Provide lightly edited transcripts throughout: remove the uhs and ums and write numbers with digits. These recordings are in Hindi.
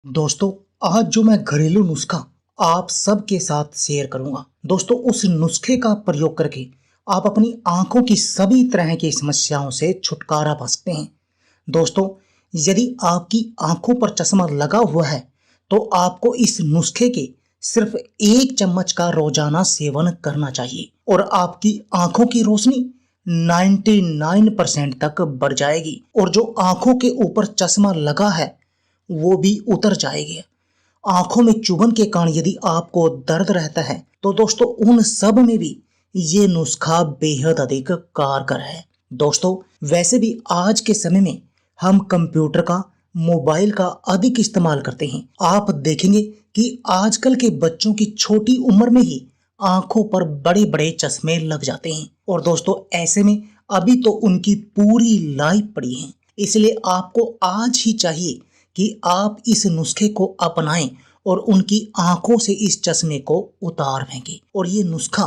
दोस्तों, आज जो मैं घरेलू नुस्खा आप सबके साथ शेयर करूंगा। दोस्तों, उस नुस्खे का प्रयोग करके आप अपनी आंखों की सभी तरह की समस्याओं से छुटकारा पा सकते हैं। दोस्तों, यदि आपकी आंखों पर चश्मा लगा हुआ है तो आपको इस नुस्खे के सिर्फ 1 चम्मच का रोजाना सेवन करना चाहिए और आपकी आंखों की रोशनी 99% तक बढ़ जाएगी और जो आंखों के ऊपर चश्मा लगा है वो भी उतर जाएगी। आंखों में चुभन के कारण यदि आपको दर्द रहता है तो दोस्तों उन सब में भी ये नुस्खा बेहद अधिक कारगर है। दोस्तों, वैसे भी आज के समय में हम कंप्यूटर का, मोबाइल का अधिक इस्तेमाल करते हैं। आप देखेंगे कि आजकल के बच्चों की छोटी उम्र में ही आंखों पर बड़े बड़े चश्मे लग जाते हैं और दोस्तों ऐसे में अभी तो उनकी पूरी लाइफ पड़ी है। इसलिए आपको आज ही चाहिए कि आप इस नुस्खे को अपनाएं और उनकी आंखों से इस चश्मे को उतार फेंकें और ये नुस्खा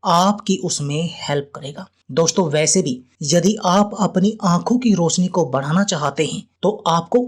आपकी उसमें हेल्प करेगा। दोस्तों, वैसे भी यदि आप अपनी आंखों की रोशनी को बढ़ाना चाहते हैं तो आपको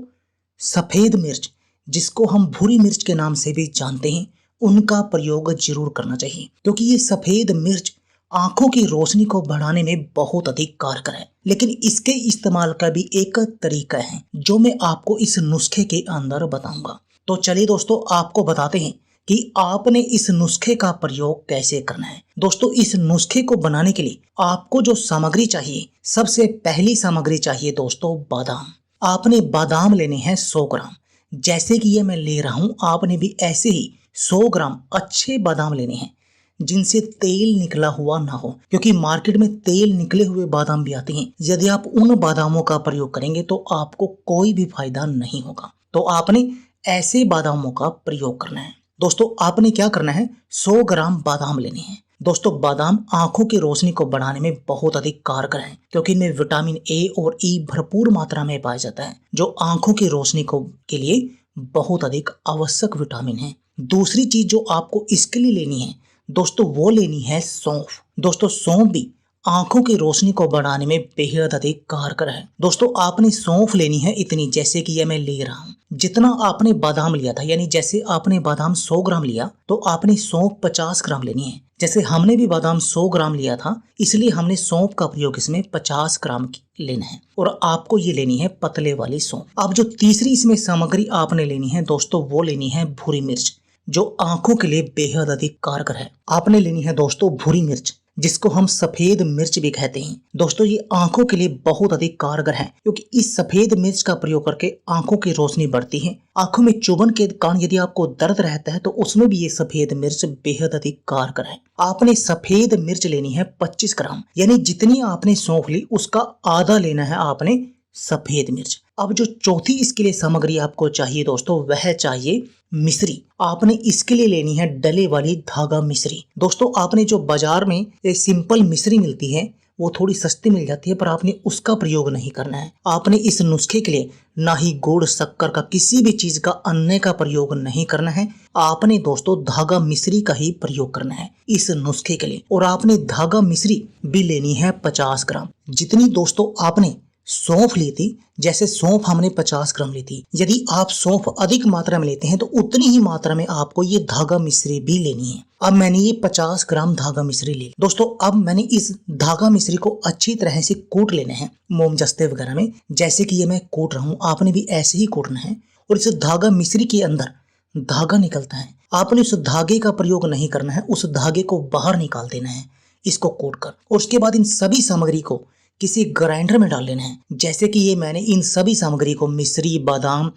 सफेद मिर्च, जिसको हम भूरी मिर्च के नाम से भी जानते हैं, उनका प्रयोग जरूर करना चाहिए क्योंकि ये सफेद मिर्च आंखों की रोशनी को बढ़ाने में बहुत अधिक कारगर है। लेकिन इसके इस्तेमाल का भी एक तरीका है जो मैं आपको इस नुस्खे के अंदर बताऊंगा। तो चलिए दोस्तों, आपको बताते हैं कि आपने इस नुस्खे का प्रयोग कैसे करना है। दोस्तों, इस नुस्खे को बनाने के लिए आपको जो सामग्री चाहिए, सबसे पहली सामग्री चाहिए दोस्तों बादाम। आपने बादाम लेने हैं 100 ग्राम। जैसे कि ये मैं ले रहा हूं, आपने भी ऐसे ही 100 ग्राम अच्छे बादाम लेने हैं जिनसे तेल निकला हुआ ना हो, क्योंकि मार्केट में तेल निकले हुए बादाम भी आते हैं। यदि आप उन बादामों का प्रयोग करेंगे तो आपको कोई भी फायदा नहीं होगा। तो आपने ऐसे बादामों का प्रयोग करना है। दोस्तों, आपने क्या करना है, 100 ग्राम बादाम लेने हैं। दोस्तों, बादाम आंखों की रोशनी को बढ़ाने में बहुत अधिक कारगर है क्योंकि इनमें विटामिन ए और ई भरपूर मात्रा में पाया जाता है जो आंखों की रोशनी को के लिए बहुत अधिक आवश्यक विटामिन है। दूसरी चीज जो आपको इसके लिए लेनी है दोस्तों, वो लेनी है सौंफ। दोस्तों, सौंफ भी आंखों की रोशनी को बढ़ाने में बेहद अधिक कारगर है। दोस्तों, आपने सौंफ लेनी है इतनी, जैसे कि ये मैं ले रहा हूँ। जितना आपने बादाम लिया था, यानी जैसे आपने बादाम 100 ग्राम लिया तो आपने सौंफ 50 ग्राम लेनी है। जैसे हमने भी बादाम 100 ग्राम लिया था, इसलिए हमने सौंफ का प्रयोग इसमें 50 ग्राम लेना है और आपको ये लेनी है पतले वाली सौंफ। अब जो तीसरी इसमें सामग्री आपने लेनी है दोस्तों, वो लेनी है भूरी मिर्च, जो आंखों के लिए बेहद अधिक कारगर है। आपने लेनी है दोस्तों भूरी मिर्च, जिसको हम सफेद मिर्च भी कहते हैं। दोस्तों, ये आंखों के लिए बहुत अधिक कारगर है क्योंकि इस सफेद मिर्च का प्रयोग करके आंखों की रोशनी बढ़ती है। आंखों में चुभन के कारण यदि आपको दर्द रहता है तो उसमें भी ये सफेद मिर्च बेहद अधिक कारगर है। आपने सफेद मिर्च लेनी है 25 ग्राम, यानी जितनी आपने सौंफ ली उसका आधा लेना है आपने सफेद मिर्च। अब जो चौथी इसके लिए सामग्री आपको चाहिए दोस्तों, वह चाहिए मिश्री। आपने इसके लिए लेनी है डले वाली धागा मिश्री। दोस्तों, आपने जो बाजार में एक सिंपल मिश्री मिलती है वो थोड़ी सस्ती मिल जाती है, पर आपने उसका प्रयोग नहीं करना है। आपने इस नुस्खे के लिए ना ही गुड़, शक्कर का, किसी भी चीज का अन्य का प्रयोग नहीं करना है। आपने दोस्तों धागा मिश्री का ही प्रयोग करना है इस नुस्खे के लिए। और आपने धागा मिश्री भी लेनी है 50 ग्राम। जितनी दोस्तों आपने सौंफ ली थी, जैसे सौंफ हमने 50 ग्राम ली थी, यदि आप सौंफ अधिक मात्रा में लेते हैं तो उतनी ही मात्रा में आपको ये धागा मिश्री भी लेनी है। अब मैंने ये 50 ग्राम धागा मिश्री ली। दोस्तों, अब मैंने इस धागा मिश्री को अच्छी तरह से कूट लेना है मोम जस्ते वगैरह में, जैसे कि ये मैं कूट रहा हूँ। आपने भी ऐसे ही कूटना है और इस धागा मिश्री के अंदर धागा निकलता है, आपने उस धागे का प्रयोग नहीं करना है, उस धागे को बाहर निकाल देना है इसको कूट कर। और उसके बाद इन सभी सामग्री को किसी ग्राइंडर में डाल लेना है। जैसे कि ये मैंने इन सभी सामग्री को, मिश्री, बादाम,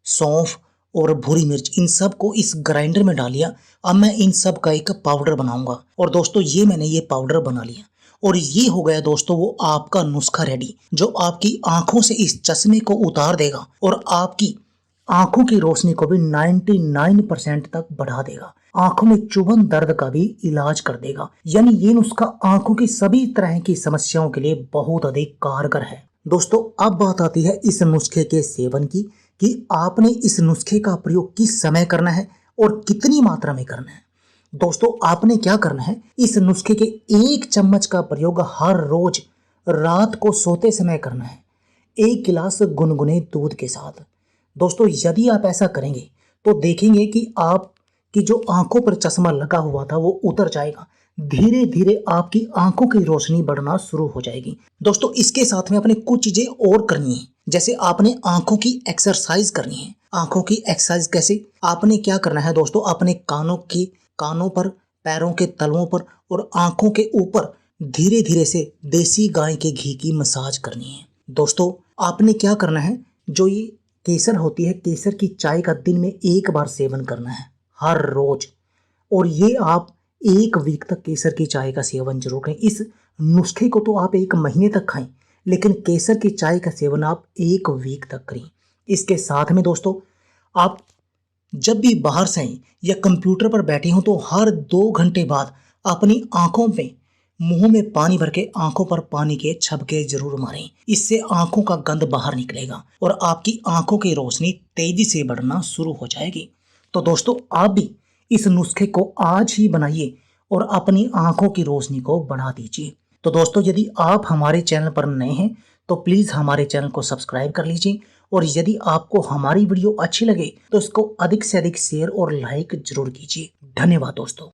सौंफ और भूरी मिर्च, इन सब को इस ग्राइंडर में डाल लिया। अब मैं इन सब का एक पाउडर बनाऊंगा और दोस्तों ये मैंने ये पाउडर बना लिया और ये हो गया दोस्तों वो आपका नुस्खा रेडी, जो आपकी आंखों से इस चश्मे को उतार देगा और आपकी आंखों की रोशनी को भी 99% तक बढ़ा देगा। आंखों में चुभन, दर्द का भी इलाज कर देगा। यानी ये नुस्खा आंखों की सभी तरह की समस्याओं के लिए बहुत अधिक कारगर है। दोस्तों, अब बात आती है इस नुस्खे के सेवन की, कि आपने इस नुस्खे का प्रयोग किस समय करना है और कितनी मात्रा में करना है। दोस्तों, आपने क्या करना है, इस नुस्खे के 1 चम्मच का प्रयोग हर रोज रात को सोते समय करना है, 1 गिलास गुनगुने दूध के साथ। दोस्तों यदि आप ऐसा करेंगे तो देखेंगे कि आपकी जो आंखों पर चश्मा लगा हुआ था वो उतर जाएगा। धीरे धीरे आपकी आंखों की रोशनी बढ़ना शुरू हो जाएगी। दोस्तों इसके साथ में आपने कुछ चीजें और करनी है, जैसे आपने आंखों की एक्सरसाइज करनी है। आंखों की एक्सरसाइज कैसे? आपने क्या करना है दोस्तों, अपने कानों पर, पैरों के तलवों पर और आंखों के ऊपर धीरे धीरे से देसी गाय के घी की मसाज करनी है। दोस्तों आपने क्या करना है, जो ये केसर होती है, केसर की चाय का दिन में 1 बार सेवन करना है हर रोज। और ये आप 1 वीक तक केसर की चाय का सेवन जरूर करें। इस नुस्खे को तो आप 1 महीने तक खाएं, लेकिन केसर की चाय का सेवन आप 1 वीक तक करें। इसके साथ में दोस्तों आप जब भी बाहर से आए या कंप्यूटर पर बैठे हों तो हर 2 घंटे बाद अपनी आंखों में, मुंह में पानी भर के आंखों पर पानी के छबके जरूर मारें। इससे आंखों का गंद बाहर निकलेगा और आपकी आंखों की रोशनी तेजी से बढ़ना शुरू हो जाएगी। तो दोस्तों आप भी इस नुस्खे को आज ही बनाइए और अपनी आंखों की रोशनी को बढ़ा दीजिए। तो दोस्तों यदि आप हमारे चैनल पर नए हैं तो प्लीज हमारे चैनल को सब्सक्राइब कर लीजिए, और यदि आपको हमारी वीडियो अच्छी लगे तो इसको अधिक से अधिक शेयर और लाइक जरूर कीजिए। धन्यवाद दोस्तों।